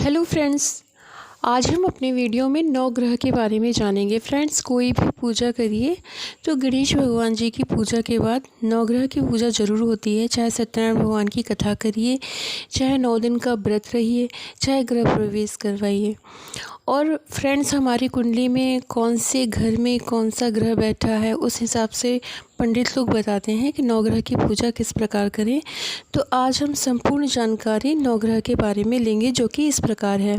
Hello friends, आज हम अपने वीडियो में नवग्रह के बारे में जानेंगे। फ्रेंड्स, कोई भी पूजा करिए तो गणेश भगवान जी की पूजा के बाद नवग्रह की पूजा ज़रूर होती है। चाहे सत्यनारायण भगवान की कथा करिए, चाहे 9 दिन का व्रत रहिए, चाहे गृह प्रवेश करवाइए। और फ्रेंड्स, हमारी कुंडली में कौन से घर में कौन सा ग्रह बैठा है, उस हिसाब से पंडित लोग बताते हैं कि नवग्रह की पूजा किस प्रकार करें। तो आज हम संपूर्ण जानकारी नवग्रह के बारे में लेंगे, जो कि इस प्रकार है।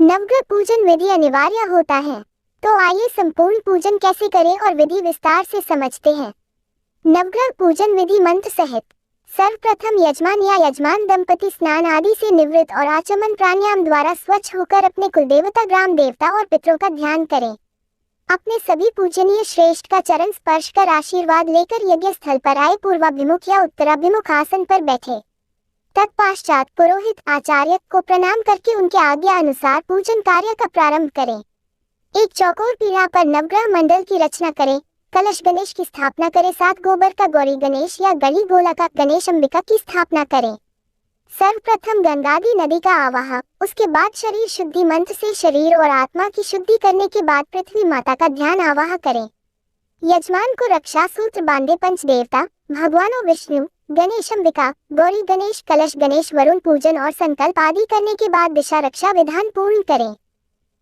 नवग्रह पूजन विधि अनिवार्य होता है, तो आइए संपूर्ण पूजन कैसे करें और विधि विस्तार से समझते हैं। नवग्रह पूजन विधि मंत्र सहित सर्वप्रथम यजमान या यजमान दंपति स्नान आदि से निवृत्त और आचमन प्राणायाम द्वारा स्वच्छ होकर अपने कुलदेवता, ग्राम देवता और पितरों का ध्यान करें। अपने सभी पूजनीय श्रेष्ठ का चरण स्पर्श कर आशीर्वाद लेकर यज्ञ स्थल पर आए पूर्वाभिमुख या उत्तराभिमुख आसन पर बैठे। तत्पश्चात पुरोहित आचार्य को प्रणाम करके उनके आज्ञा अनुसार पूजन कार्य का प्रारंभ करें। एक चौकोर पीढ़ा पर नवग्रह मंडल की रचना करें। कलश गणेश की स्थापना करें। 7 गोबर का गौरी गणेश या गली गोला का गणेश अंबिका की स्थापना करें। सर्वप्रथम गंगादि नदी का आवाह, उसके बाद शरीर शुद्धि मंत्र से शरीर और आत्मा की शुद्धि करने के बाद पृथ्वी माता का ध्यान आवाह करें। यजमान को रक्षा सूत्र बांधे पंच देवता भगवानों विष्णु, गणेश अंबिका, गौरी गणेश, कलश गणेश, वरुण पूजन और संकल्प आदि करने के बाद दिशा रक्षा विधान पूर्ण करें।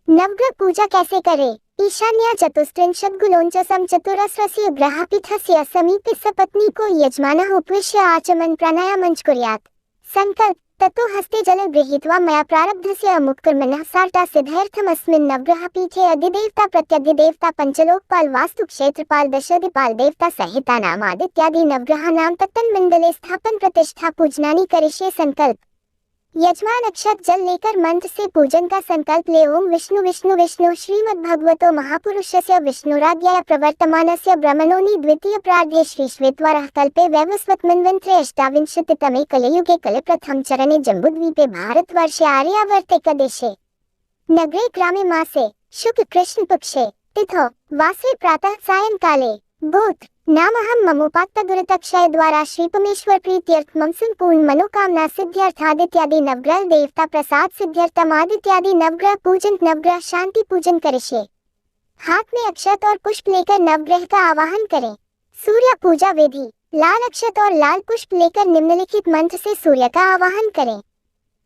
नवग्रह पूजा कैसे करें? ईशान्य चतुस्त्रिंशत् गुलोंचसम चतुरस्रस्य ग्रहपीठस्य समीपे सपत्नी को यजमानः उपविश्य आचमन प्राणायामञ्च कुर्यात्। संकल्प: ततो हस्ते जल गृहीत्वा मया प्रारब्धस्य अमुक्कर्मणः सार्टा सिद्धयर्थमस्मिन् नवग्रहपीठे अधिदेवता प्रत्यधिदेवता पंचलोकपाल वास्तु क्षेत्रपाल दशाधिपाल देवता सहितानाम आदित्यादि नवग्रहाणां तत्तन्मण्डले स्थापन प्रतिष्ठा पूजनानि करिष्ये। संकल्प: यजमान अक्षत जल लेकर मंत्र से पूजन का संकल्प ले। ओम विष्णु विष्णु विष्णु श्रीमद्भगवतो महापुरुषस्य विष्णुराज्ञया प्रवर्तमानस्य ब्रह्मणोनि द्वितीय प्रार्धे श्री श्वेतवराह कल्पे वैवस्वतमन्वन्त्रे अष्टाविंशतितमे कलियुगे कले प्रथम चरणे जम्बूद्वीपे भारतवर्षे आर्यावर्ते कदेशे नगरे ग्रामे मासे शुक्ल कृष्ण पक्षे तिथौ वासरे प्रातः सायंकाले भूत नामहं ममोपात्त दुरितक्षय द्वारा श्री परमेश्वर प्रीत्यर्थम संपूर्ण मनोकामना सिद्ध्यर्थादित्यादि नवग्रह देवता प्रसाद सिद्ध्यर्थम आदित्यादि नवग्रह पूजन नवग्रह शांति पूजन करिष्ये। हाथ में अक्षत और पुष्प लेकर नवग्रह का आवाहन करें। सूर्य पूजा विधि: लाल अक्षत और लाल पुष्प लेकर निम्नलिखित मंत्र से सूर्य का आवाहन करें।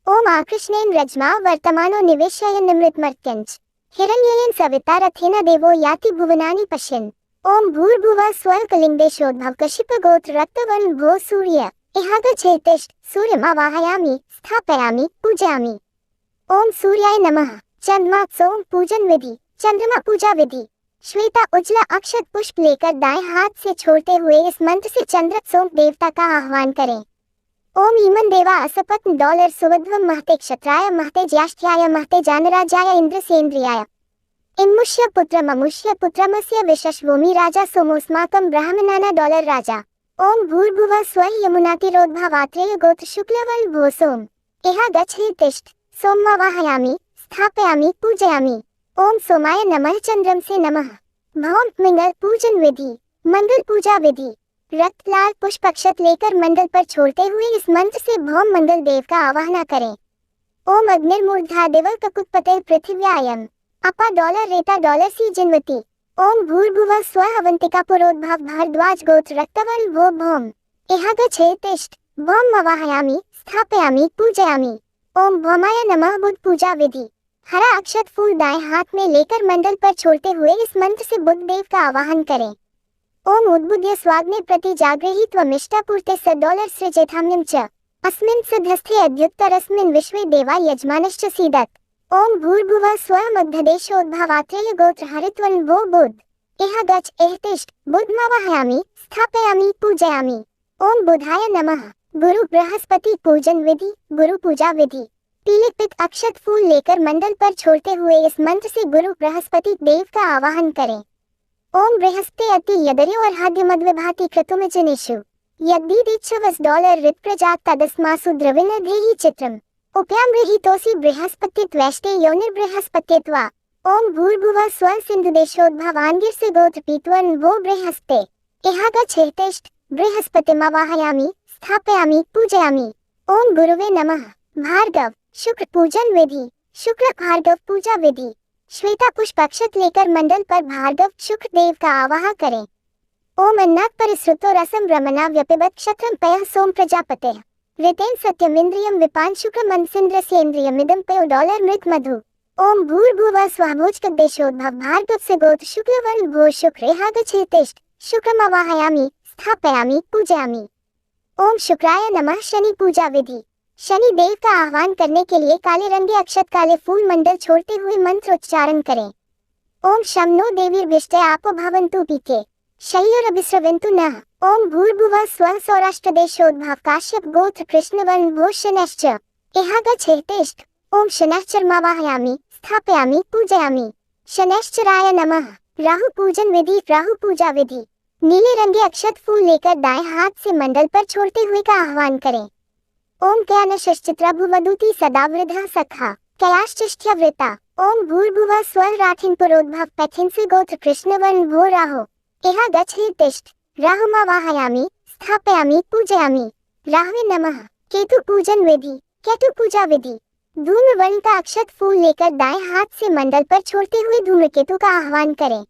ओम आकृष्णेन रजमा वर्तमानो निवेशय निमृतमर्त्यंच हिरण्येन सविता रथेन देवो याति भुवनानि पश्यन्। ओम भूर्भुवः स्वः कलिंगदेशोद्भव कशिप गोत्र रक्तवर्ण भो सूर्य इहागच्छेतिष्ठ सूर्यमावाहयामि स्थापयामि पूजयामि। ओम सूर्याय नमः। चंद्रमा सोम पूजन विधि: चंद्रमा पूजा विधि: श्वेता उजला अक्षत पुष्प लेकर दाएं हाथ से छोड़ते हुए इस मंत्र से चंद्र सोम देवता का आह्वान करें। ओम ईमन देवा असपत्न डॉलर सुवध्वम महते क्षत्राय महते ज्याष्ठ्याय महते जानराजाय इंद्रसेन्द्रियाय इमुष्य पुत्रममुष्य पुत्रमस्य विशश्वोमि राजा सोमोस्माकं ब्राह्मणाना डॉलर राजा। ओम भूर्भुवः स्वः यमुनातिरोद्भवात्रेय गोत्र शुक्लवर्ण भो सोम इहा गच्छेतिष्ठ सोममावाहयामि स्थापयामि पूजयामि। ओम सोमाय नमः। चंद्रम से नमः। भौम मंगल पूजन विधि: मंगल पूजा विधि: रक्त लाल पुष्प अक्षत लेकर मंडल पर छोड़ते हुए इस मंत्र से भौम मंगल देव का आवाहन करें। ओम अग्निर्मूर्धा देवः ककुत्पते पृथिव्यायम् अपा डॉलर रेता डॉलर सी जिन्वती। ओम भूर्भुवः स्वः अवंतिका पुरोद्भव भारद्वाज गोत्र रक्तवर्ण भो भौम इहागच्छेतिष्ठ भौम आवाहयामि स्थापयामि पूजयामि। ओम भौमाय नमः। बुध पूजा विधि: हरा अक्षत फूल दाएं हाथ में लेकर मंडल पर छोड़ते हुए इस मंत्र से बुध देव का आवाहन करें। ओम उद्बुद्ध्य स्वाग्ने प्रति जागृहीत्वमिष्टापूर्ते स डॉलर सृजेथाम्यं च अस्मिन् सिद्धस्थे अद्युत्तरस्मिन् विश्वे देवा यजमानश्च सीदत्। ओम भूर्भुवः स्वः मध्यदेशोद्भवात्रेय गोत्र हरितवर्ण भो बुध इहागच्छ एहतिष्ठ बुधमावाहयामि स्थापयामि पूजयामि। ओम बुधाय नमः। गुरु बृहस्पति पूजन विधि: गुरु पूजा विधि: पीले पित अक्षत फूल लेकर मंडल पर छोड़ते हुए इस मंत्र से गुरु बृहस्पति देव का आवाहन करें। ओम बृहस्पति अति यदर्यो अर्हाद्य मद्विभाति क्रतुमजनेषु यद्दीदीच्छवस् डॉलर ऋत प्रजात तदस्मासु द्रविणधेहि चित्रम् उप्याम गृहीतोऽसि बृहस्पतित्वैष्टे योनिर्बृहस्पतित्वा। ओम भूर्भुवः स्वः सिन्धुदेशोद्भवान्गिरस्य गोत्र पीतवर्ण भो बृहस्पते इहागच्छेतिष्ठ बृहस्पतिमावाहयामि स्थापयामि पूजयामि। ओम गुरुवे नमः। भार्गव शुक्र पूजन विधि। शुक्र भार्गव पूजा विधि। श्वेता पुष्प अक्षत लेकर मंडल पर भार्गव शुक्र देव का आवाहन करें। ओम अन्नात् परिसृतो रसम रमना व्यपिबत क्षत्रम पयः सोम प्रजापतेः ऋतेन सत्यमिंद्रियम विपान शुक्र मनसिंद्रस्येन्द्रियमिदं पयो डॉलर मृत मधु। ओम भूर्भुवः स्वः भोजकदेशोद्भव भार्गव से गोत्र शुक्लवर्ण भो शुक्रेहागच्छेतिष्ठ शुक्रमवाहयामि स्थापयामि पूजयामि। ओम शुक्राय नमः। शनि पूजा विधि। शनि देव का आह्वान करने के लिए काले रंगे अक्षत काले फूल मंडल छोड़ते हुए मंत्र उच्चारण करें। ओम शं नो देवीर्भिष्टे आपो भवन्तु पीके शय्योरभिस्रवन्तु नः। ओम भूर्भुवः स्वः सौराष्ट्रदेशोद्भव काश्यप गोत्र कृष्णवर्ण भो शनैश्च इहागच्छेतिष्ठ। ओम शनैश्चरमावाहयामि स्थापयामि पूजयामि। शनैश्चराय नमः। राहु पूजन विधि। राहु पूजा विधि। नीले रंगे अक्षत फूल लेकर दाएं हाथ से मंडल पर छोड़ते हुए का आह्वान करें। ओम कयानश्चित्रा भुवदूति सदा वृद्धा सखा कयाश्चिष्ठ्यवृता। ओम भूर्भुवः स्वः राठिन पुरोद्भव पैथिंसि गोत्र कृष्णवर्ण भो राहो इहागच्छेतिष्ठ। राहुमावाहयामि स्थापयामि पूजयामि। राहवे नमः। केतु पूजन विधि। केतु पूजा विधि। धूम्र वर्ण का अक्षत फूल लेकर दाएं हाथ से मंडल पर छोड़ते हुए धूम्रकेतु का आह्वान करें।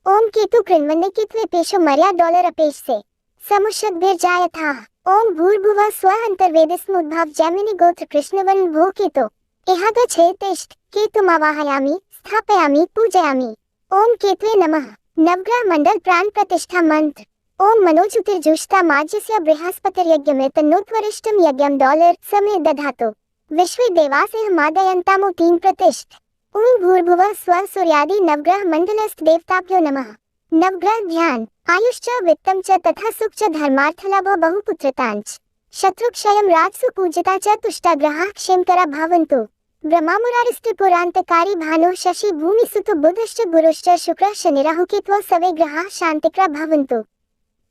ओम केतु कृन्वन्ने कित्वे पेशो मर्या डॉलर अपेश से समुषद्भिर्जाय था। ओम भूर्भुवः स्वः अंतर्वेदिस्मुद्भव जैमिनी गोत्र कृष्णवर्ण भो केतु इहागच्छेतिष्ठ। केतुमावाहयामि स्थापयामि पूजयामि। ओम केतवे नमः। नवग्रह मंडल प्राण प्रतिष्ठा मंत्र। ओम मनोज्योतिर्जुष्टा माज्यस्य बृहस्पतिर्यज्ञमेतन्नोत्वरिष्टं यज्ञं डॉलर समय दधातु विश्वे देवासः मादयन्तामो तीन प्रतिष्ठ। ओम भूर्भुवः स्वः सूर्यादि नवग्रह मंडलस्थ देवताभ्यो नमः। नवग्रह ध्यान। आयुश्च वित्तं च तथा सुख च धर्मार्थलाभो बहुपुत्रतांच शत्रुक्षयं राजसु पूजिता च तुष्टाग्रहाः क्षेमकरा भवन्तु। ब्रह्मामुरारिष्टपुरान्तकारी भानुः शशि भूमिसुतो बुधश्च गुरुश्च शुक्रः शनिराहु केतवः सवे ग्रहाः शांतिकरा भवन्तु।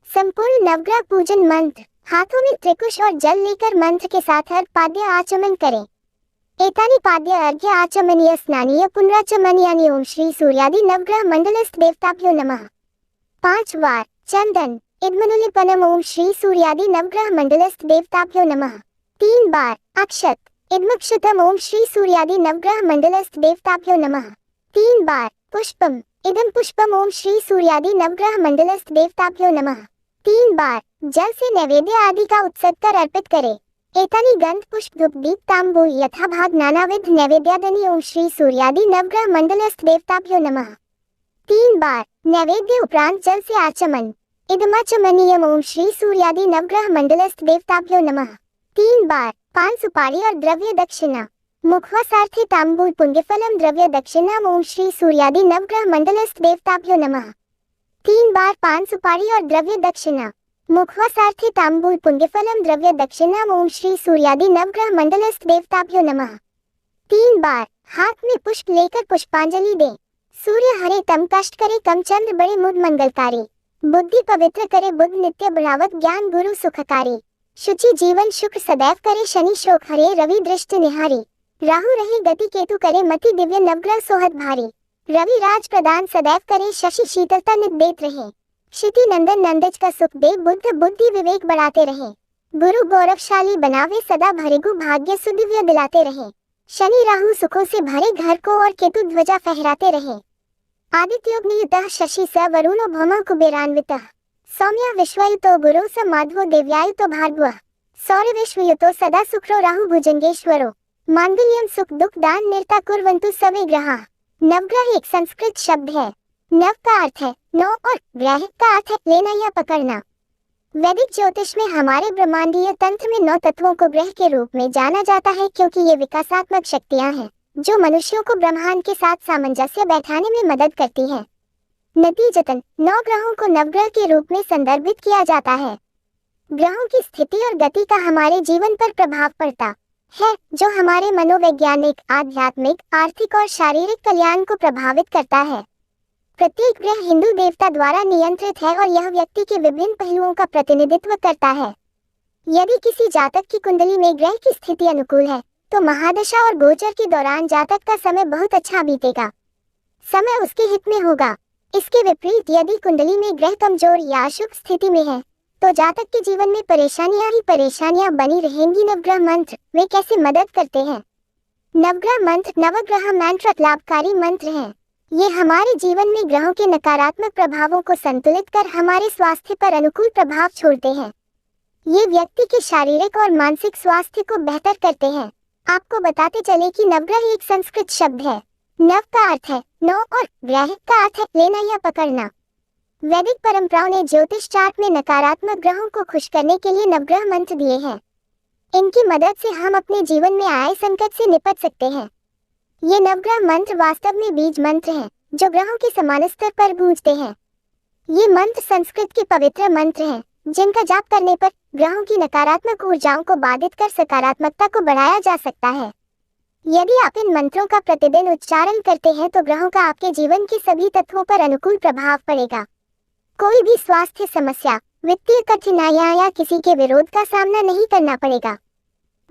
संपूर्ण नवग्रह पूजन मंत्र। हाथों में त्रिकुश और जल लेकर मंत्र के साथ अर्घ्य आचमन करें। एतानि पाद्य अर्घ्य आचमनीय स्नानीय पुनराचमनीयानि। ओम श्री सूर्यादि नवग्रह मंडलस्थ देवताभ्यो नमः। 5 बार चंदन इद्मनुलिपनम। ओम श्री सूर्यादि नवग्रह मंडलस्थ देवताभ्यो नमः। 3 बार अक्षत इद्मक्षतम। ओम श्री सूर्यादि नवग्रह मंडलस्थ देवताभ्यो नमः। 3 बार पुष्पम इदम पुष्पम। ओम श्री सूर्यादि नवग्रह मंडलस्थ देवताभ्यो नमः। 3 बार जल से नैवेद्य आदि का उत्सव कर अर्पित करें। एतानि गंध पुष्प धूप दीप तांबूल यथा भाग नानाविध नैवेद्यादनि। ओम श्री सूर्यादि नवग्रह मंडलस्थ देवताभ्यो नमः। 3 बार नैवेद्य उपरांत जल से आचमन इदमाचमनीयम। ओम श्री सूर्यादि नवग्रह मंडलस्थ देवताभ्यो नमः। 3 बार पान सुपारी और द्रव्य दक्षिणा मुखवासार्थी तांबूल पुण्यफलम द्रव्य दक्षिणा। ओम श्री सूर्यादि नवग्रह मंडलस्थ देवताभ्यो नमः। 3 बार पान सुपारी और द्रव्य दक्षिणा मुखवासार्थी तांबूल पुण्यफलम द्रव्य दक्षिणा। ओम श्री सूर्यादि नवग्रह मंडलस्थ देवताभ्यो नमः। 3 बार हाथ में पुष्प लेकर पुष्पांजलि दें। सूर्य हरे तम कष्ट करे कम चंद्र बड़े मुद मंगलकारी बुद्धि पवित्र करे बुध नित्य बढ़ावत ज्ञान गुरु सुखकारी शुचि जीवन शुक्र सदैव करे शनि शोक हरे रवि दृष्टि निहारी राहु रहे गति केतु करे मति दिव्य नवग्रह सोहत भारी रवि राज प्रदान सदैव करे शशि शीतलता नित देत रहे क्षिति नंदन नंदज का सुख दे बुद्ध बुद्धि विवेक बढ़ाते रहे गुरु गौरवशाली बनावे सदा भरेगु भाग्य सुदिव्य दिलाते रहे शनि राहु सुखों से भरे घर को और केतु ध्वजा फहराते रहे आदित्योग्नियुतः शशि स वरुणो भौमः कुबेरान्वितः सौम्य विश्वयुतो गुरु स माधवो देव्यायुतो भार्गवः सौर्य विश्वयुतो सदा सुखरो राहु भुजंगेश्वरो मांगल्यम सुख दुख दान निर्ता कुर्वन्तु सवे ग्रहाः। नवग्रह एक संस्कृत शब्द है। नव का अर्थ है नौ और ग्रह का अर्थ है लेना या पकड़ना। वैदिक ज्योतिष में हमारे ब्रह्मांडीय तंत्र में 9 तत्वों को ग्रह के रूप में जाना जाता है क्योंकि ये विकासात्मक शक्तियां हैं जो मनुष्यों को ब्रह्मांड के साथ सामंजस्य बैठाने में मदद करती है। नतीजतन 9 ग्रहों को नवग्रह के रूप में संदर्भित किया जाता है। ग्रहों की स्थिति और गति का हमारे जीवन पर प्रभाव पड़ता है जो हमारे मनोवैज्ञानिक आध्यात्मिक आर्थिक और शारीरिक कल्याण को प्रभावित करता है। प्रत्येक ग्रह हिंदू देवता द्वारा नियंत्रित है और यह व्यक्ति के विभिन्न पहलुओं का प्रतिनिधित्व करता है। यदि किसी जातक की कुंडली में ग्रह की स्थिति अनुकूल है तो महादशा और गोचर के दौरान जातक का समय बहुत अच्छा बीतेगा, समय उसके हित में होगा। इसके विपरीत यदि कुंडली में ग्रह कमजोर या अशुभ स्थिति में है तो जातक के जीवन में परेशानियां ही परेशानियां बनी रहेंगी। नवग्रह मंत्र वे कैसे मदद करते हैं? नवग्रह मंत्र नवग्रह मंत्र लाभकारी मंत्र हैं। ये हमारे जीवन में ग्रहों के नकारात्मक प्रभावों को संतुलित कर हमारे स्वास्थ्य पर अनुकूल प्रभाव छोड़ते हैं। ये व्यक्ति के शारीरिक और मानसिक स्वास्थ्य को बेहतर करते हैं। आपको बताते चले कि नवग्रह एक संस्कृत शब्द है। नव का अर्थ है नौ और ग्रह का अर्थ है लेना या पकड़ना। वैदिक परंपराओं ने ज्योतिष चार्ट में नकारात्मक ग्रहों को खुश करने के लिए नवग्रह मंत्र दिए हैं। इनकी मदद से हम अपने जीवन में आए संकट से निपट सकते हैं। ये नवग्रह मंत्र वास्तव में बीज मंत्र हैं, जो ग्रहों के समान स्तर पर गूंजते हैं। ये मंत्र संस्कृत के पवित्र मंत्र हैं, जिनका जाप करने पर ग्रहों की नकारात्मक ऊर्जाओं को बाधित कर सकारात्मकता को बढ़ाया जा सकता है। यदि आप इन मंत्रों का प्रतिदिन उच्चारण करते हैं तो ग्रहों का आपके जीवन के सभी तत्वों पर अनुकूल प्रभाव पड़ेगा। कोई भी स्वास्थ्य समस्या, वित्तीय कठिनाइयां या किसी के विरोध का सामना नहीं करना पड़ेगा।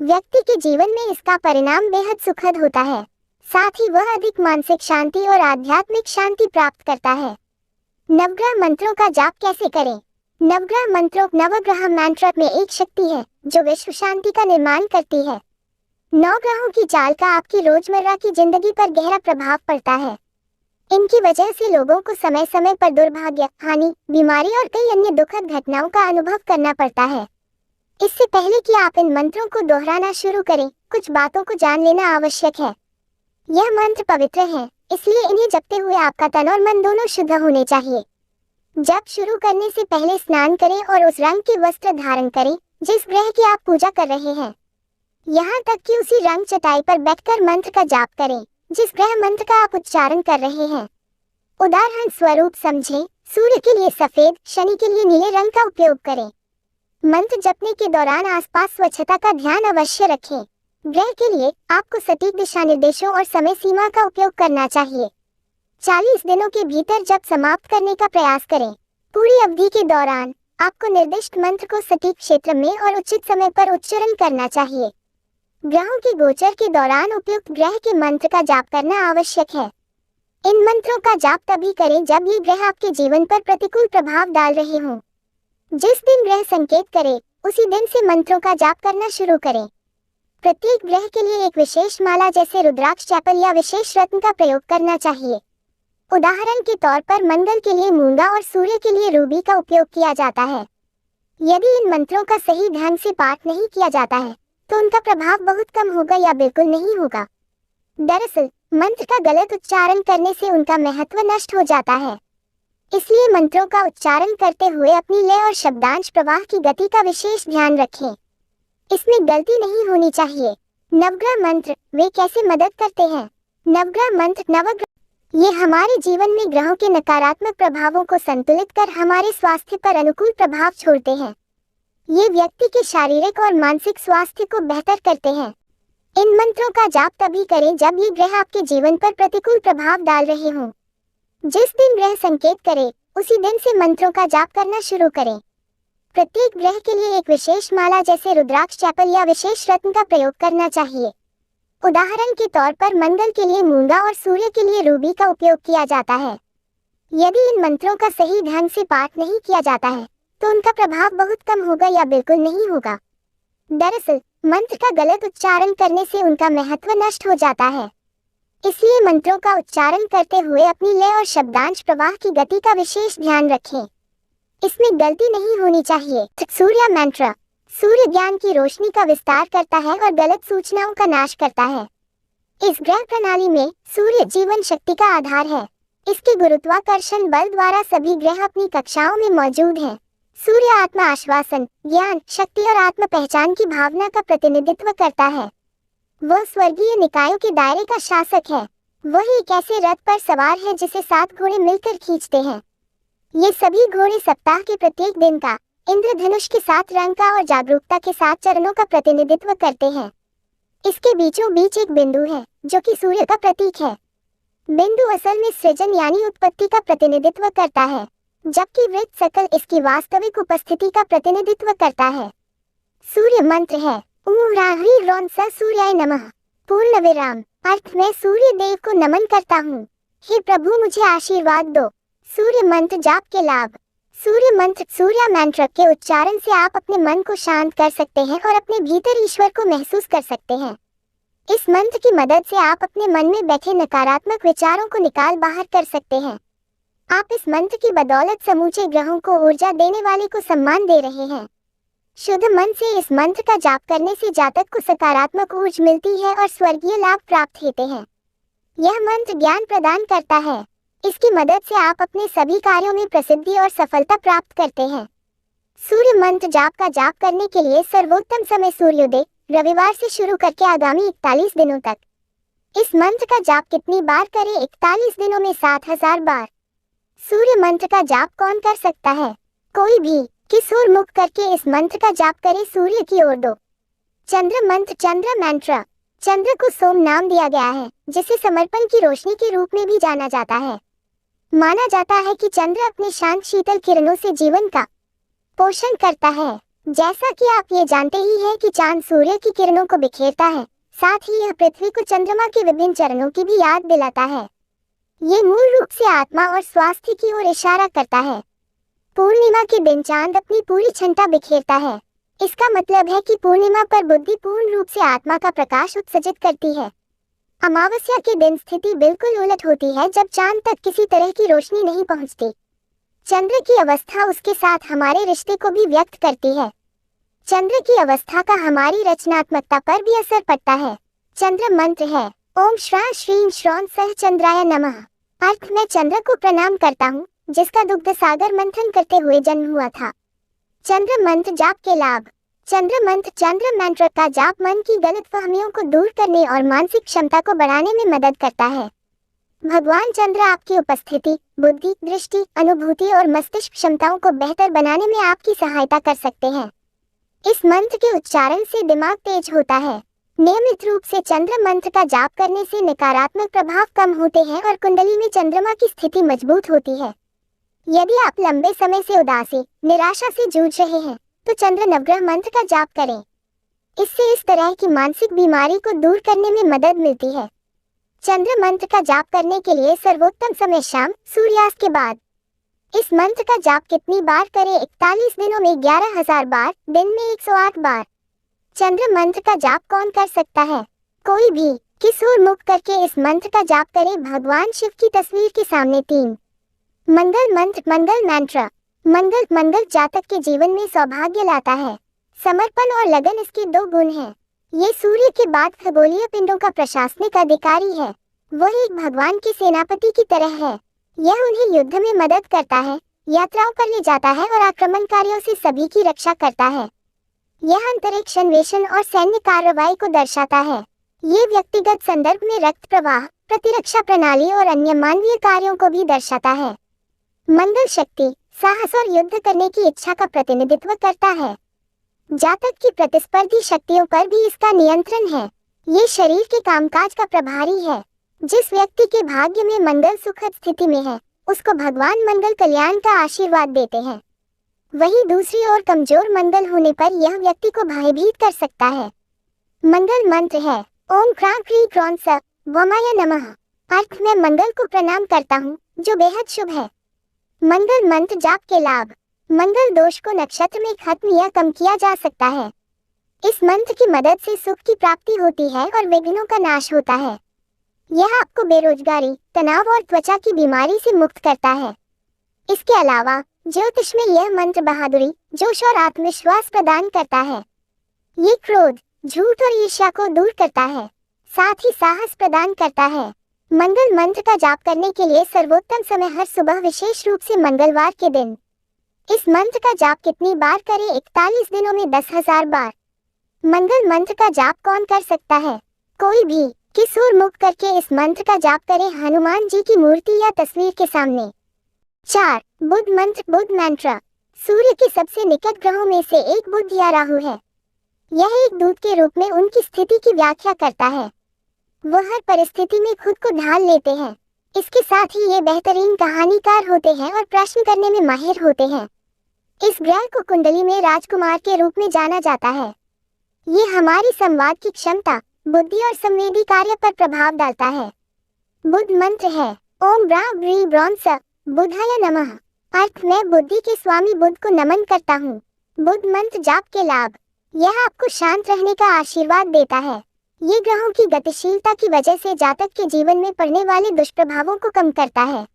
व्यक्ति के जीवन में इसका परिणाम बेहद सुखद होता है। साथ ही वह अधिक मानसिक शांति और आध्यात्मिक शांति प्राप्त करता है। नवग्रह मंत्रों का जाप कैसे करें? नवग्रह मंत्रों नवग्रह मंत्र में एक शक्ति है जो विश्व शांति का निर्माण करती है। 9 ग्रहों की चाल का आपकी रोजमर्रा की जिंदगी पर गहरा प्रभाव पड़ता है। इनकी वजह से लोगों को समय समय पर दुर्भाग्य, हानि, बीमारी और कई अन्य दुखद घटनाओं का अनुभव करना पड़ता है। इससे पहले कि आप इन मंत्रों को दोहराना शुरू करें, कुछ बातों को जान लेना आवश्यक है। यह मंत्र पवित्र है, इसलिए इन्हें जपते हुए आपका तन और मन दोनों शुद्ध होने चाहिए। जप शुरू करने से पहले स्नान करें और उस रंग के वस्त्र धारण करें जिस ग्रह की आप पूजा कर रहे हैं। यहाँ तक कि उसी रंग चटाई पर बैठकर मंत्र का जाप करें जिस ग्रह मंत्र का आप उच्चारण कर रहे हैं। उदाहरण स्वरूप समझें, सूर्य के लिए सफेद, शनि के लिए नीले रंग का उपयोग करें। मंत्र जपने के दौरान आसपास स्वच्छता का ध्यान अवश्य रखें। ग्रह के लिए आपको सटीक दिशा निर्देशों और समय सीमा का उपयोग करना चाहिए। 40 दिनों के भीतर जप समाप्त करने का प्रयास करें। पूरी अवधि के दौरान आपको निर्दिष्ट मंत्र को सटीक क्षेत्र में और उचित समय पर उच्चारण करना चाहिए। ग्रहों के गोचर के दौरान उपयुक्त ग्रह के मंत्र का जाप करना आवश्यक है। इन मंत्रों का जाप तभी करें जब ये ग्रह आपके जीवन पर प्रतिकूल प्रभाव डाल रहे हों। जिस दिन ग्रह संकेत करे, उसी दिन से मंत्रों का जाप करना शुरू करें। प्रत्येक ग्रह के लिए एक विशेष माला जैसे रुद्राक्ष चैपल या विशेष रत्न का प्रयोग करना चाहिए। उदाहरण के तौर पर मंगल के लिए मूंगा और सूर्य के लिए रूबी का उपयोग किया जाता है। यदि इन मंत्रों का सही ढंग से पाठ नहीं किया जाता है तो उनका प्रभाव बहुत कम होगा या बिल्कुल नहीं होगा। दरअसल मंत्र का गलत उच्चारण करने से उनका महत्व नष्ट हो जाता है। इसलिए मंत्रों का उच्चारण करते हुए अपनी लय और शब्दांश प्रवाह की गति का विशेष ध्यान रखें। इसमें गलती नहीं होनी चाहिए। नवग्रह मंत्र वे कैसे मदद करते हैं? नवग्रह मंत्र नवग्रह ये हमारे जीवन में ग्रहों के नकारात्मक प्रभावों को संतुलित कर हमारे स्वास्थ्य पर अनुकूल प्रभाव छोड़ते हैं। ये व्यक्ति के शारीरिक और मानसिक स्वास्थ्य को बेहतर करते हैं। इन मंत्रों का जाप तभी करें जब ये ग्रह आपके जीवन पर प्रतिकूल प्रभाव डाल रहे हों। जिस दिन ग्रह संकेत करे, उसी दिन से मंत्रों का जाप करना शुरू करें। प्रत्येक ग्रह के लिए एक विशेष माला जैसे रुद्राक्ष चैपल या विशेष रत्न का प्रयोग करना चाहिए। उदाहरण के तौर पर मंगल के लिए मूंगा और सूर्य के लिए रूबी का उपयोग किया जाता है। यदि इन मंत्रों का सही ढंग से पाठ नहीं किया जाता है तो उनका प्रभाव बहुत कम होगा या बिल्कुल नहीं होगा। दरअसल मंत्र का गलत उच्चारण करने से उनका महत्व नष्ट हो जाता है। इसलिए मंत्रों का उच्चारण करते हुए अपनी लय और शब्दांश प्रवाह की गति का विशेष ध्यान रखें। इसमें गलती नहीं होनी चाहिए। सूर्य मंत्र सूर्य ज्ञान की रोशनी का विस्तार करता है और गलत सूचनाओं का नाश करता है। इस ग्रह प्रणाली में सूर्य जीवन शक्ति का आधार है। इसके गुरुत्वाकर्षण बल द्वारा सभी ग्रह अपनी कक्षाओं में मौजूद हैं। सूर्य आत्मा आश्वासन, ज्ञान, शक्ति और आत्म पहचान की भावना का प्रतिनिधित्व करता है। वह स्वर्गीय निकायों के दायरे का शासक है। वह एक ऐसे रथ पर सवार है जिसे 7 घोड़े मिलकर खींचते हैं। ये सभी घोड़े सप्ताह के प्रत्येक दिन का, इंद्रधनुष के 7 रंग का और जागरूकता के 7 चरणों का प्रतिनिधित्व करते हैं। इसके बीचों बीच एक बिंदु है जो कि सूर्य का प्रतीक है। बिंदु असल में सृजन यानी उत्पत्ति का प्रतिनिधित्व करता है, जबकि वृत्त सकल इसकी वास्तविक उपस्थिति का प्रतिनिधित्व करता है। सूर्य मंत्र है ओम राह्री रौन स सूर्याय नमः। पूर्ण विराम अर्थ मैं सूर्य देव को नमन करता हूँ। हे प्रभु मुझे आशीर्वाद दो। सूर्य मंत्र जाप के लाभ। सूर्य मंत्र सूर्य मंत्र के उच्चारण से आप अपने मन को शांत कर सकते हैं और अपने भीतर ईश्वर को महसूस कर सकते हैं। इस मंत्र की मदद से आप अपने मन में बैठे नकारात्मक विचारों को निकाल बाहर कर सकते हैं। आप इस मंत्र की बदौलत समूचे ग्रहों को ऊर्जा देने वाले को सम्मान दे रहे हैं। शुद्ध मन से इस मंत्र का जाप करने से जातक को सकारात्मक ऊर्जा मिलती है और स्वर्गीय लाभ प्राप्त होते हैं। यह मंत्र ज्ञान प्रदान करता है। इसकी मदद से आप अपने सभी कार्यों में प्रसिद्धि और सफलता प्राप्त करते हैं। सूर्य मंत्र जाप का जाप करने के लिए सर्वोत्तम समय सूर्योदय रविवार से शुरू करके आगामी 41 दिनों तक। इस मंत्र का जाप कितनी बार करें? 41 दिनों में 7000 बार। सूर्य मंत्र का जाप कौन कर सकता है? कोई भी। किशोर मुक्त करके इस मंत्र का जाप करे सूर्य की ओर दो। चंद्र मंत्र चंद्र मंत्र। चंद्र को सोम नाम दिया गया है, जिसे समर्पण की रोशनी के रूप में भी जाना जाता है। माना जाता है कि चंद्र अपने शांत शीतल किरणों से जीवन का पोषण करता है। जैसा कि आप ये जानते ही हैं कि चांद सूर्य की किरणों को बिखेरता है, साथ ही यह पृथ्वी को चंद्रमा के विभिन्न चरणों की भी याद दिलाता है। ये मूल रूप से आत्मा और स्वास्थ्य की ओर इशारा करता है। पूर्णिमा के दिन चांद अपनी पूरी क्षमता बिखेरता है। इसका मतलब है कि पूर्णिमा पर बुद्धि पूर्ण रूप से आत्मा का प्रकाश उत्सर्जित करती है। अमावस्या के दिन स्थिति बिल्कुल उलट होती है, जब चांद तक किसी तरह की रोशनी नहीं पहुंचती। चंद्र की अवस्था उसके साथ हमारे रिश्ते को भी व्यक्त करती है। चंद्र की अवस्था का हमारी रचनात्मकता पर भी असर पड़ता है। चंद्र मंत्र है ओम श्रा श्रीं श्रौन सह चंद्राय नमः। अर्थ मैं चंद्र को प्रणाम करता हूँ, जिसका दुग्ध सागर मंथन करते हुए जन्म हुआ था। चंद्र मंत्र जाप के लाभ। चंद्र मंत्र चंद्र मंत्र का जाप मन की गलतफहमियों को दूर करने और मानसिक क्षमता को बढ़ाने में मदद करता है। भगवान चंद्र आपकी उपस्थिति, बुद्धि, दृष्टि, अनुभूति और मस्तिष्क क्षमताओं को बेहतर बनाने में आपकी सहायता कर सकते हैं। इस मंत्र के उच्चारण से दिमाग तेज होता है। नियमित रूप से चंद्र मंत्र का जाप करने से नकारात्मक प्रभाव कम होते हैं और कुंडली में चंद्रमा की स्थिति मजबूत होती है। यदि आप लंबे समय से उदासी, निराशा से जूझ रहे हैं, तो चंद्र नवग्रह मंत्र का जाप करें। इससे इस तरह की मानसिक बीमारी को दूर करने में मदद मिलती है। चंद्र मंत्र का जाप करने के लिए सर्वोत्तम समय शाम सूर्यास्त के बाद। इस मंत्र का जाप कितनी बार करें? 41 दिनों में 11000 बार, दिन में 108 बार। चंद्र मंत्र का जाप कौन कर सकता है? कोई भी। किशोर मुक्त करके इस मंत्र का जाप करें भगवान शिव की तस्वीर के सामने 3। मंगल मंत्र मंगल मंत्र। मंगल जातक के जीवन में सौभाग्य लाता है। समर्पण और लगन इसके 2 गुण हैं। ये सूर्य के बाद खगोलीय पिंडों का प्रशासनिक अधिकारी है। वह एक भगवान के सेनापति की तरह है। यह उन्हें युद्ध में मदद करता है, यात्राओं पर ले जाता है और आक्रमणकारियों से सभी की रक्षा करता है। यह अंतरिक्ष अन्वेषण और सैन्य कार्रवाई को दर्शाता है। ये व्यक्तिगत संदर्भ में रक्त प्रवाह, प्रतिरक्षा प्रणाली और अन्य मानवीय कार्यों को भी दर्शाता है। मंगल शक्ति, साहस और युद्ध करने की इच्छा का प्रतिनिधित्व करता है। जातक की प्रतिस्पर्धी शक्तियों पर भी इसका नियंत्रण है। ये शरीर के कामकाज का प्रभारी है। जिस व्यक्ति के भाग्य में मंगल सुखद स्थिति में है, उसको भगवान मंगल कल्याण का आशीर्वाद देते हैं। वहीं दूसरी ओर कमजोर मंगल होने पर यह व्यक्ति को भयभीत कर सकता है। मंगल मंत्र है ओम क्रां क्री क्रौन स वमाय नमः। अर्थ मैं मंगल को प्रणाम करता हूँ, जो बेहद शुभ है। मंगल मंत्र जाप के लाभ। मंगल दोष को नक्षत्र में खत्म या कम किया जा सकता है। इस मंत्र की मदद से सुख की प्राप्ति होती है और विघ्नों का नाश होता है। यह आपको बेरोजगारी, तनाव और त्वचा की बीमारी से मुक्त करता है। इसके अलावा ज्योतिष में यह मंत्र बहादुरी, जोश और आत्मविश्वास प्रदान करता है। ये क्रोध, झूठ और ईर्ष्या को दूर करता है, साथ ही साहस प्रदान करता है। मंगल मंत्र का जाप करने के लिए सर्वोत्तम समय हर सुबह, विशेष रूप से मंगलवार के दिन। इस मंत्र का जाप कितनी बार करें? 41 दिनों में 10,000 बार। मंगल मंत्र का जाप कौन कर सकता है? कोई भी। किशोर मुक्त करके इस मंत्र का जाप करें हनुमान जी की मूर्ति या तस्वीर के सामने। 4. बुध मंत्र बुध मंत्र। सूर्य के सबसे निकट ग्रहों में से एक बुध या राहु है। यह एक दूत के रूप में उनकी स्थिति की व्याख्या करता है। वह हर परिस्थिति में खुद को ढाल लेते हैं। इसके साथ ही ये बेहतरीन कहानीकार होते हैं और प्रश्न करने में माहिर होते हैं। इस ग्रह को कुंडली में राजकुमार के रूप में जाना जाता है। ये हमारी संवाद की क्षमता, बुद्धि और संवेदी कार्य पर प्रभाव डालता है। बुध मंत्र है ओम ब्रा ब्री ब्रॉन स बुधाय नमः। अर्थ मैं बुद्धि के स्वामी बुध को नमन करता हूँ। बुध मंत्र जाप के लाभ। यह आपको शांत रहने का आशीर्वाद देता है। ये ग्रहों की गतिशीलता की वजह से जातक के जीवन में पड़ने वाले दुष्प्रभावों को कम करता है।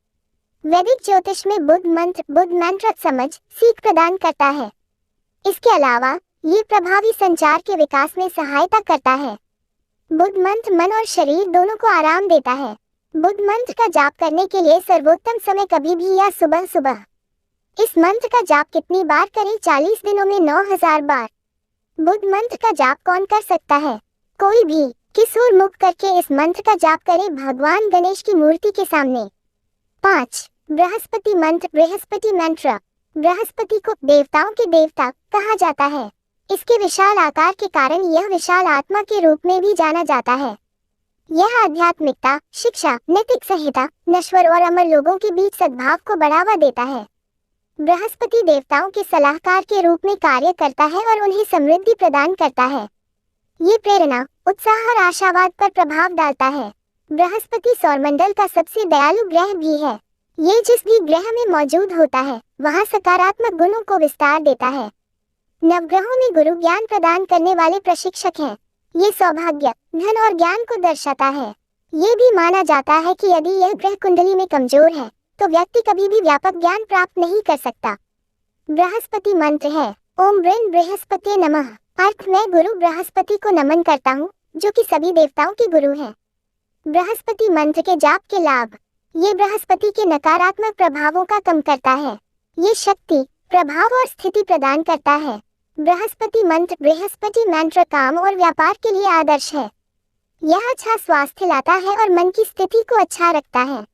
वैदिक ज्योतिष में बुध मंत्र समझ सीख प्रदान करता है। इसके अलावा ये प्रभावी संचार के विकास में सहायता करता है। बुध मंत्र मन और शरीर दोनों को आराम देता है। बुध मंत्र का जाप करने के लिए सर्वोत्तम समय कभी भी या सुबह सुबह। इस मंत्र का जाप कितनी बार करें? 40 दिनों में 9000 बार। बुध मंत्र का जाप कौन कर सकता है? कोई भी। किशोर मुक्त करके इस मंत्र का जाप करें भगवान गणेश की मूर्ति के सामने। 5. बृहस्पति मंत्र बृहस्पति मंत्र। बृहस्पति को देवताओं के देवता कहा जाता है। इसके विशाल आकार के कारण यह विशाल आत्मा के रूप में भी जाना जाता है। यह आध्यात्मिकता, शिक्षा, नैतिक संहिता, नश्वर और अमर लोगों के बीच सद्भाव को बढ़ावा देता है। बृहस्पति देवताओं के सलाहकार के रूप में कार्य करता है और उन्हें समृद्धि प्रदान करता है। ये प्रेरणा, उत्साह और आशावाद पर प्रभाव डालता है। बृहस्पति सौरमंडल का सबसे दयालु ग्रह भी है। ये जिस भी ग्रह में मौजूद होता है वहाँ सकारात्मक गुणों को विस्तार देता है। नवग्रहों में गुरु ज्ञान प्रदान करने वाले प्रशिक्षक हैं। ये सौभाग्य, धन और ज्ञान को दर्शाता है। ये भी माना जाता है कि यदि यह ग्रह कुंडली में कमजोर है तो व्यक्ति कभी भी व्यापक ज्ञान प्राप्त नहीं कर सकता। बृहस्पति मंत्र है ओम ब्रेन बृहस्पति नमः। अर्थ मैं गुरु बृहस्पति को नमन करता हूँ जो कि सभी देवताओं के गुरु हैं। बृहस्पति मंत्र के जाप के लाभ। ये बृहस्पति के नकारात्मक प्रभावों का कम करता है। ये शक्ति, प्रभाव और स्थिति प्रदान करता है। बृहस्पति मंत्र बृहस्पति मंत्र काम और व्यापार के लिए आदर्श है। यह अच्छा स्वास्थ्य लाता है और मन की स्थिति को अच्छा रखता है।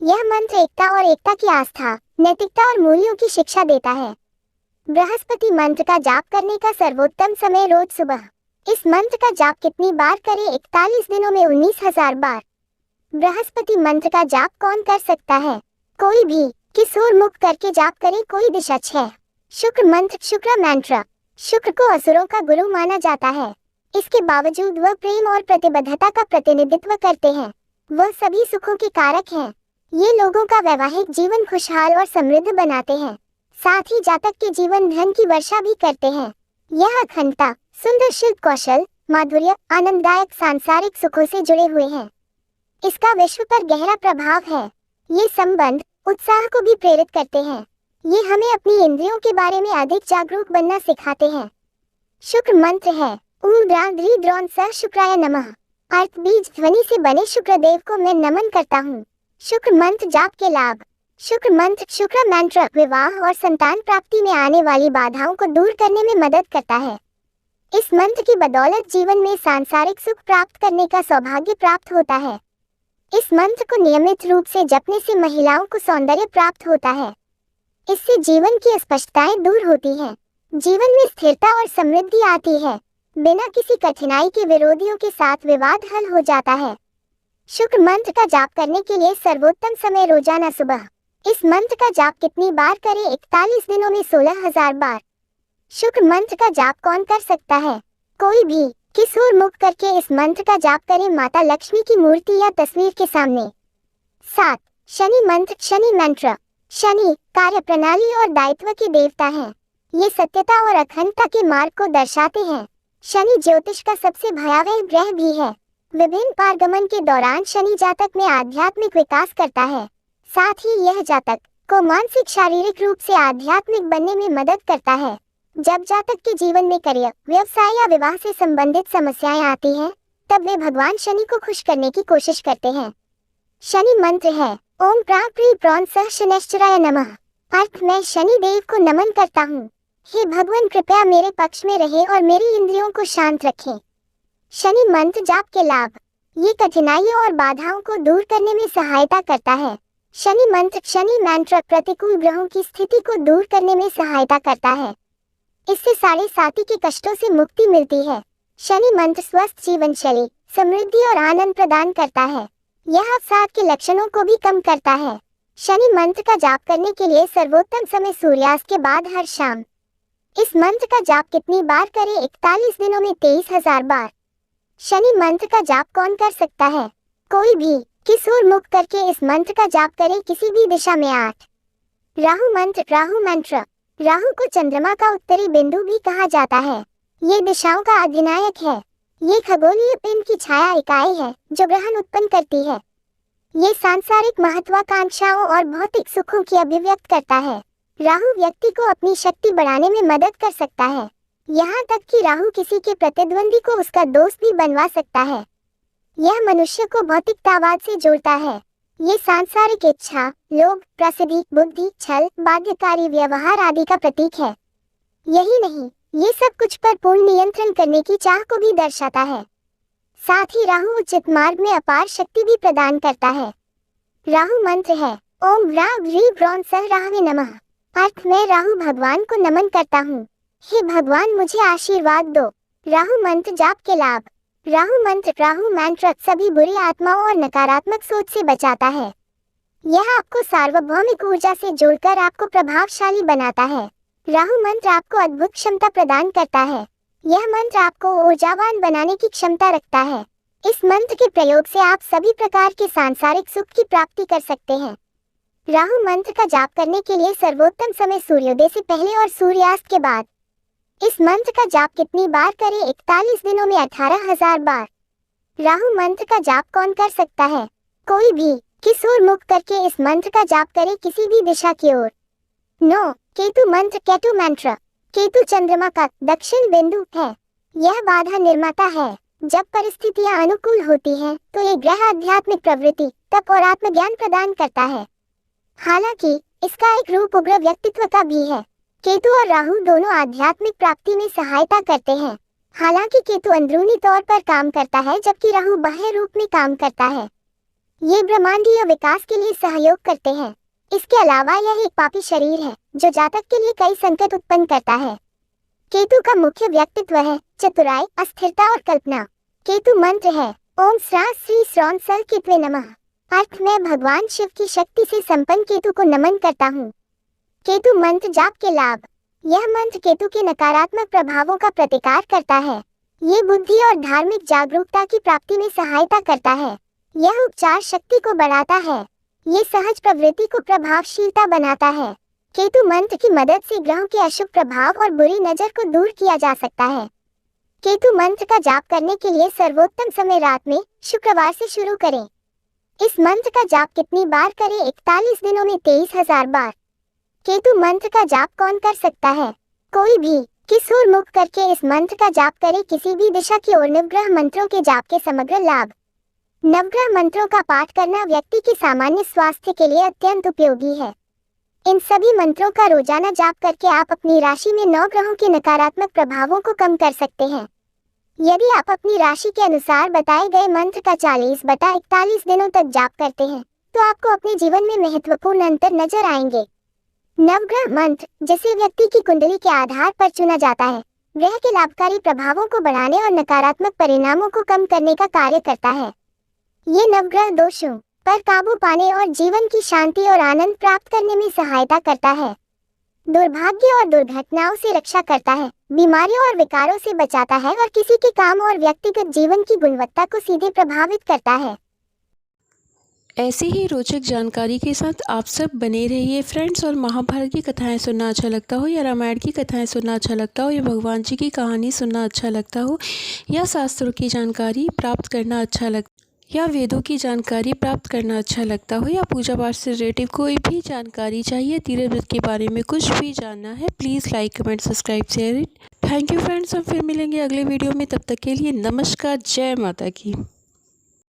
यह मंत्र एकता की आस्था, नैतिकता और मूल्यों की शिक्षा देता है। बृहस्पति मंत्र का जाप करने का सर्वोत्तम समय रोज सुबह। इस मंत्र का जाप कितनी बार करें? 41 दिनों में 19,000 बार। बृहस्पति मंत्र का जाप कौन कर सकता है? कोई भी। किशोर मुक्त करके जाप करे। कोई दिशा 6. शुक्र मंत्र शुक्र मंत्र। शुक्र को असुरों का गुरु माना जाता है। इसके बावजूद वह प्रेम और प्रतिबद्धता का प्रतिनिधित्व करते हैं। वह सभी सुखों के कारक हैं। ये लोगों का वैवाहिक जीवन खुशहाल और समृद्ध बनाते हैं। साथ ही जातक के जीवन धन की वर्षा भी करते हैं। यह अखंडता, सुंदर शिल्प कौशल, माधुर्य, आनंददायक सांसारिक सुखों से जुड़े हुए हैं। इसका विश्व पर गहरा प्रभाव है। ये संबंध, उत्साह को भी प्रेरित करते हैं। ये हमें अपनी इंद्रियों के बारे में अधिक जागरूक बनना सिखाते हैं। शुक्र मंत्र है ऊं द्राद्री द्रोण स शुक्राय नमः। अर्थ बीज ध्वनि से बने शुक्र देव को मैं नमन करता हूँ। शुक्र मंत्र जाप के लाभ। शुक्र मंत्र शुक्र मंत्र विवाह और संतान प्राप्ति में आने वाली बाधाओं को दूर करने में मदद करता है। इस मंत्र की बदौलत जीवन में सांसारिक सुख प्राप्त करने का सौभाग्य प्राप्त होता है। इस मंत्र को नियमित रूप से जपने से महिलाओं को सौंदर्य प्राप्त होता है। इससे जीवन की अस्पष्टताएं दूर होती हैं। जीवन में स्थिरता और समृद्धि आती है। बिना किसी कठिनाई के विरोधियों के साथ विवाद हल हो जाता है। शुक्र मंत्र का जाप करने के लिए सर्वोत्तम समय रोजाना सुबह। इस मंत्र का जाप कितनी बार करें? 41 दिनों में 16,000 बार। शुक्र मंत्र का जाप कौन कर सकता है? कोई भी। किशोर मुक्त करके इस मंत्र का जाप करें माता लक्ष्मी की मूर्ति या तस्वीर के सामने। 7. शनि मंत्र शनि मंत्र। शनि कार्य प्रणाली और दायित्व के देवता हैं। ये सत्यता और अखंडता के मार्ग को दर्शाते हैं। शनि ज्योतिष का सबसे भयावह ग्रह भी है। विभिन्न पारगमन के दौरान शनि जातक में आध्यात्मिक विकास करता है। साथ ही यह जातक को मानसिक शारीरिक रूप से आध्यात्मिक बनने में मदद करता है। जब जातक के जीवन में करियर, व्यवसाय या विवाह से संबंधित समस्याएं आती हैं, तब वे भगवान शनि को खुश करने की कोशिश करते हैं। शनि मंत्र है ओम प्राप्री प्रौन सह शनैश्चराय नमः। अर्थ मैं शनि देव को नमन करता हूँ। हे भगवान कृपया मेरे पक्ष में रहे और मेरी इंद्रियों को शांत रखें। शनि मंत्र जाप के लाभ। ये कठिनाइयों और बाधाओं को दूर करने में सहायता करता है। शनि मंत्र प्रतिकूल ग्रहों की स्थिति को दूर करने में सहायता करता है। इससे साढ़े साती के कष्टों से मुक्ति मिलती है। शनि मंत्र स्वस्थ जीवन शैली, समृद्धि और आनंद प्रदान करता है। यह अवसाद के लक्षणों को भी कम करता है। शनि मंत्र का जाप करने के लिए सर्वोत्तम समय सूर्यास्त के बाद हर शाम। इस मंत्र का जाप कितनी बार करें? 41 दिनों में 23,000 बार। शनि मंत्र का जाप कौन कर सकता है? कोई भी। किशोर मुक्त करके इस मंत्र का जाप करें किसी भी दिशा में। 8. राहु मंत्र। राहु को चंद्रमा का उत्तरी बिंदु भी कहा जाता है। ये दिशाओं का अधिनायक है। ये खगोलीय पिंड की छाया इकाई है जो ग्रहण उत्पन्न करती है। ये सांसारिक महत्वाकांक्षाओं और भौतिक सुखों की अभिव्यक्त करता है। राहु व्यक्ति को अपनी शक्ति बढ़ाने में मदद कर सकता है। यहाँ तक कि राहु किसी के प्रतिद्वंदी को उसका दोस्त भी बनवा सकता है। यह मनुष्य को भौतिकतावाद से जोड़ता है। ये सांसारिक इच्छा, लोभ, प्रसिद्धि, बुद्धि, छल, बाध्यकारी व्यवहार आदि का प्रतीक है। यही नहीं, ये सब कुछ पर पूर्ण नियंत्रण करने की चाह को भी दर्शाता है। साथ ही राहु उचित मार्ग में अपार शक्ति भी प्रदान करता है। राहु मंत्र है ओम रा ह्रीं ब्रौं सः राहवे नमः। अर्थ में राहु भगवान को नमन करता हूँ। हे भगवान, मुझे आशीर्वाद दो। राहु मंत्र जाप के लाभ। राहु मंत्र सभी बुरी आत्माओं और नकारात्मक सोच से बचाता है। यह आपको सार्वभौमिक ऊर्जा से जोड़कर आपको प्रभावशाली बनाता है। राहु मंत्र आपको अद्भुत क्षमता प्रदान करता है। यह मंत्र आपको ऊर्जावान बनाने की क्षमता रखता है। इस मंत्र के प्रयोग से आप सभी प्रकार के सांसारिक सुख की प्राप्ति कर सकते हैं। राहु मंत्र का जाप करने के लिए सर्वोत्तम समय सूर्योदय से पहले और सूर्यास्त के बाद। इस मंत्र का जाप कितनी बार करें? 41 दिनों में 18,000 बार। राहु मंत्र का जाप कौन कर सकता है? कोई भी। किस ओर मुख करके इस मंत्र का जाप करे? किसी भी दिशा की ओर। 9. केतु मंत्र। केतु मंत्र केतु चंद्रमा का दक्षिण बिंदु है। यह बाधा निर्माता है। जब परिस्थितियां अनुकूल होती हैं, तो ये ग्रह आध्यात्मिक प्रवृत्ति, तप और आत्मज्ञान प्रदान करता है। हालांकि इसका एक रूप उग्र व्यक्तित्व का भी है। केतु और राहु दोनों आध्यात्मिक प्राप्ति में सहायता करते हैं। हालांकि केतु अंदरूनी तौर पर काम करता है, जबकि राहु बाह्य रूप में काम करता है। ये ब्रह्मांडीय विकास के लिए सहयोग करते हैं। इसके अलावा यह एक पापी शरीर है जो जातक के लिए कई संकट उत्पन्न करता है। केतु का मुख्य व्यक्तित्व है चतुराई, अस्थिरता और कल्पना। केतु मंत्र है ओम स्रां श्री स्रौं सः केतवे नमः। अर्थ में भगवान शिव की शक्ति से संपन्न केतु को नमन करता हूँ। केतु मंत्र जाप के लाभ। यह मंत्र केतु के नकारात्मक प्रभावों का प्रतिकार करता है। ये बुद्धि और धार्मिक जागरूकता की प्राप्ति में सहायता करता है। यह उपचार शक्ति को बढ़ाता है। ये सहज प्रवृत्ति को प्रभावशीलता बनाता है। केतु मंत्र की मदद से ग्रहों के अशुभ प्रभाव और बुरी नजर को दूर किया जा सकता है। केतु मंत्र का जाप करने के लिए सर्वोत्तम समय रात में शुक्रवार से शुरू करें। इस मंत्र का जाप कितनी बार करें? 41 दिनों में 23,000 बार। केतु मंत्र का जाप कौन कर सकता है? कोई भी। किस ओर मुख करके इस मंत्र का जाप करे? किसी भी दिशा की ओर। नवग्रह मंत्रों के जाप के समग्र लाभ। नवग्रह मंत्रों का पाठ करना व्यक्ति के सामान्य स्वास्थ्य के लिए अत्यंत उपयोगी है। इन सभी मंत्रों का रोजाना जाप करके आप अपनी राशि में 9 ग्रहों के नकारात्मक प्रभावों को कम कर सकते हैं। यदि आप अपनी राशि के अनुसार बताए गए मंत्र का 40/41 दिनों तक जाप करते हैं, तो आपको अपने जीवन में महत्वपूर्ण अंतर नजर आएंगे। नवग्रह मंत्र, जिसे व्यक्ति की कुंडली के आधार पर चुना जाता है, ग्रह के लाभकारी प्रभावों को बढ़ाने और नकारात्मक परिणामों को कम करने का कार्य करता है। ये नवग्रह दोषों पर काबू पाने और जीवन की शांति और आनंद प्राप्त करने में सहायता करता है। दुर्भाग्य और दुर्घटनाओं से रक्षा करता है, बीमारियों और विकारों से बचाता है और किसी के काम और व्यक्तिगत जीवन की गुणवत्ता को सीधे प्रभावित करता है। ऐसी ही रोचक जानकारी के साथ आप सब बने रहिए फ्रेंड्स। और महाभारत की कथाएं सुनना अच्छा लगता हो, या रामायण की कथाएं सुनना अच्छा लगता हो, या भगवान जी की कहानी सुनना अच्छा लगता हो, या शास्त्रों की जानकारी प्राप्त करना अच्छा लगता, या वेदों की जानकारी प्राप्त करना अच्छा लगता हो, या पूजा पाठ से रिलेटिव कोई भी जानकारी चाहिए, तीर्थ व्रत के बारे में कुछ भी जानना है, please like comment subscribe share it. Thank you friends. हम फिर मिलेंगे अगले वीडियो में। तब तक के लिए नमस्कार। जय माता की।